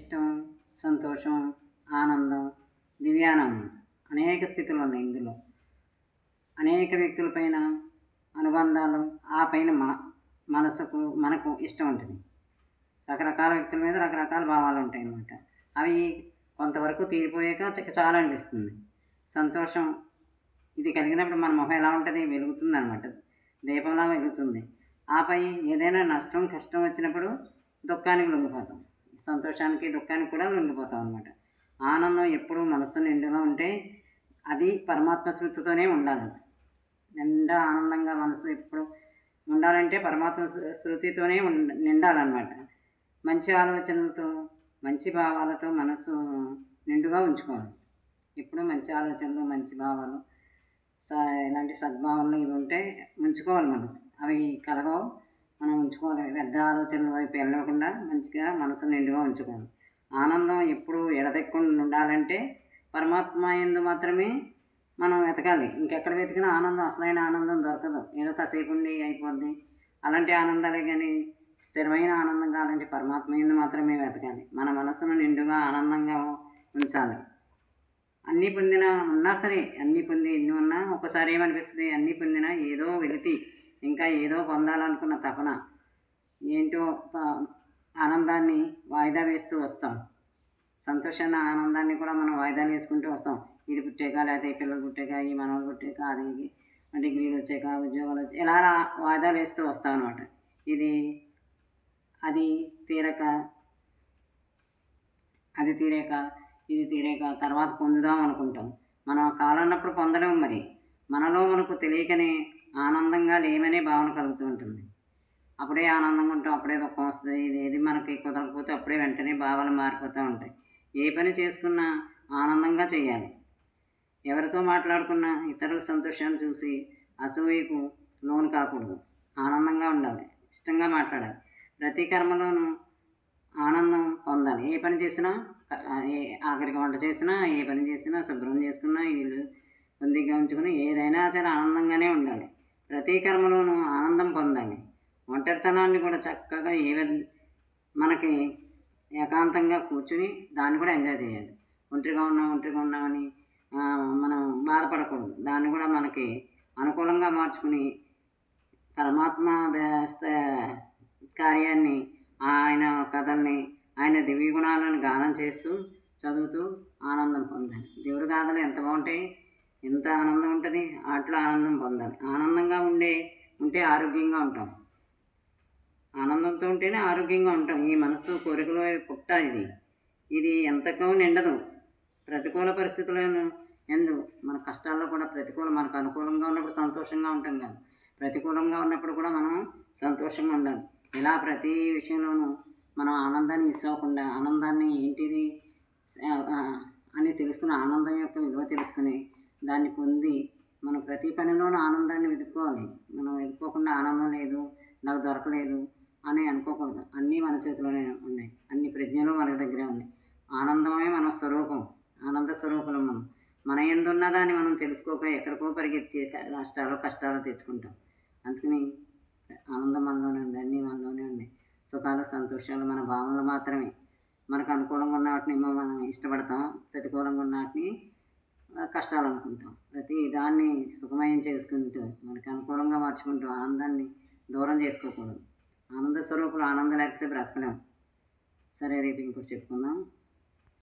ఇష్టం, సంతోషం, ఆనందం, దివ్యానందం అనేక స్థితులు ఉన్నాయి ఇందులో. అనేక వ్యక్తులపైన అనుబంధాలు, ఆ పైన మనకు ఇష్టం ఉంటుంది. రకరకాల వ్యక్తుల మీద రకరకాల భావాలు ఉంటాయి అన్నమాట. అవి కొంతవరకు తీరిపోయాక చాలా అనిపిస్తుంది. సంతోషం ఇది కలిగినప్పుడు మన మొహం ఎలా ఉంటుంది? వెలుగుతుంది అనమాట, దీపంలా వెలుగుతుంది. ఆపై ఏదైనా నష్టం, కష్టం వచ్చినప్పుడు దుఃఖానికి లొంగిపోతాం. సంతోషానికి, దుఃఖానికి కూడా లొంగిపోతాం అనమాట. ఆనందం ఎప్పుడూ మనస్సు నిండుగా ఉంటే అది పరమాత్మ స్మృతితోనే ఉండాలి. నిండా ఆనందంగా మనసు ఎప్పుడు ఉండాలంటే పరమాత్మ శృతితోనే నిండాలన్నమాట. మంచి ఆలోచనలతో, మంచి భావాలతో మనసు నిండుగా ఉంచుకోవాలి. ఎప్పుడు మంచి ఆలోచనలు, మంచి భావాలు, ఇలాంటి సద్భావనలు ఇవి ఉంటే ఉంచుకోవాలి మనం. అవి కలగవు, మనం ఉంచుకోవాలి. వ్యర్థ ఆలోచనల వైపు వెళ్ళకుండా మంచిగా మనసు నిండుగా ఉంచుకోవాలి. ఆనందం ఎప్పుడు ఎడతెక్కకుండా ఉండాలంటే పరమాత్మ యందు మాత్రమే మనం వెతకాలి. ఇంకెక్కడ వెతికినా ఆనందం, అసలైన ఆనందం దొరకదు. ఏదో కాసేపు ఉండి అయిపోద్ది. అలాంటి ఆనందాలే కానీ స్థిరమైన ఆనందం కావాలంటే పరమాత్మ యందు మాత్రమే వెతకాలి. మన మనసును నిండుగా ఆనందంగా ఉంచాలి. అన్నీ పొందిన ఉన్నా సరే, అన్నీ పొంది ఎన్ని ఉన్నా ఒకసారి ఏమనిపిస్తుంది? అన్నీ పొందినా ఏదో వెలితి, ఇంకా ఏదో పొందాలనుకున్న తపన, ఏంటో ఆనందాన్ని వాయిదా వేస్తూ వస్తాం. సంతోషాన్ని, ఆనందాన్ని కూడా మనం వాయిదాలు వేసుకుంటూ వస్తాం. ఇది పుట్టాక, లేకపోతే పిల్లలు పుట్టాక, ఈ మనవలు పుట్టాక, అది డిగ్రీలు వచ్చాక, ఉద్యోగాలు వచ్చాక, ఇలా వాయిదాలు వేస్తూ వస్తాం అనమాట. అది తీరాక తర్వాత పొందుదాం అనుకుంటాం. మనం కాలన్నప్పుడు పొందలేము. మరి మనలో మనకు తెలియకనే ఆనందంగా లేమనే భావన కలుగుతూ ఉంటుంది. అప్పుడే ఆనందంగా ఉంటాం, అప్పుడే దుఃఖం వస్తుంది. ఏది మనకి కుదరకపోతే అప్పుడే వెంటనే భావాలు మారిపోతూ ఉంటాయి. ఏ పని చేసుకున్నా ఆనందంగా చేయాలి. ఎవరితో మాట్లాడుకున్నా ఇతరుల సంతోషాన్ని చూసి అసూయకు లోను కాకూడదు. ఆనందంగా ఉండాలి, ఇష్టంగా మాట్లాడాలి. ప్రతి కర్మలోనూ ఆనందం పొందాలి. ఏ పని చేసినా, ఆఖరికి వంట చేసినా, ఏ పని చేసినా, శుభ్రం చేసుకున్నా, ఇల్లు పొందిగా ఉంచుకుని ఏదైనా సరే ఆనందంగానే ఉండాలి. ప్రతి కర్మలోనూ ఆనందం పొందాలి. ఒంటరితనాన్ని కూడా చక్కగా మనకి ఏకాంతంగా కూర్చుని దాన్ని కూడా ఎంజాయ్ చేయాలి. ఒంటరిగా ఉన్నామని మనం బాధపడకూడదు. దాన్ని కూడా మనకి అనుకూలంగా మార్చుకుని పరమాత్మ కార్యాన్ని, ఆయన కథల్ని, ఆయన దివ్య గుణాలను గానం చేస్తూ చదువుతూ ఆనందం పొందాలి. దేవుడి గాథలు ఎంత బాగుంటాయి, ఎంత ఆనందం ఉంటుంది. వాటిలో ఆనందం పొందాలి. ఆనందంగా ఉంటే ఆరోగ్యంగా ఉంటాం. ఆనందంతో ఉంటేనే ఆరోగ్యంగా ఉంటాం. ఈ మనస్సు కోరికలో పుట్ట ఇది ఎంతకో నిండదు. ప్రతికూల పరిస్థితులను మన కష్టాల్లో కూడా మనకు అనుకూలంగా ఉన్నప్పుడు సంతోషంగా ఉంటాం కాదు, ప్రతికూలంగా ఉన్నప్పుడు కూడా మనం సంతోషంగా ఉండాలి. ఇలా ప్రతి విషయంలోనూ మనం ఆనందాన్ని మిస్ అవ్వకుండా, ఆనందాన్ని ఏంటిది అని తెలుసుకుని, ఆనందం యొక్క విలువ తెలుసుకుని దాన్ని పొంది మనం ప్రతి పనిలోనూ ఆనందాన్ని వెతుక్కోవాలి. మనం వెతుక్కోకుండా ఆనందం లేదు, నాకు దొరకలేదు అని అనుకోకూడదు. అన్నీ మన చేతిలోనే ఉన్నాయి. అన్ని ప్రజ్ఞలు మన దగ్గరే ఉన్నాయి. ఆనందమే మన స్వరూపం. ఆనంద స్వరూపులం మనం. మన యందున్న దాన్ని మనం తెలుసుకోక ఎక్కడికో పరిగెత్తి కష్టాలు తెచ్చుకుంటాం. అందుకని ఆనందం మనలోనే ఉంది, అన్నీ మనలోనే ఉన్నాయి. సుఖాలు, సంతోషాలు మన భావనలు మాత్రమే. మనకు అనుకూలంగా ఉన్న వాటిని మనం ఇష్టపడతాం, ప్రతికూలంగా ఉన్న వాటిని కష్టాలు అనుకుంటాం. ప్రతి దాన్ని సుఖమయం చేసుకుంటూ, మనకు అనుకూలంగా మార్చుకుంటూ ఆనందాన్ని దూరం చేసుకోకూడదు. ఆనంద స్వరూపులు. ఆనందం లేకపోతే బ్రతకలేం. సరే, రేపు ఇంకోటి చెప్పుకుందాం.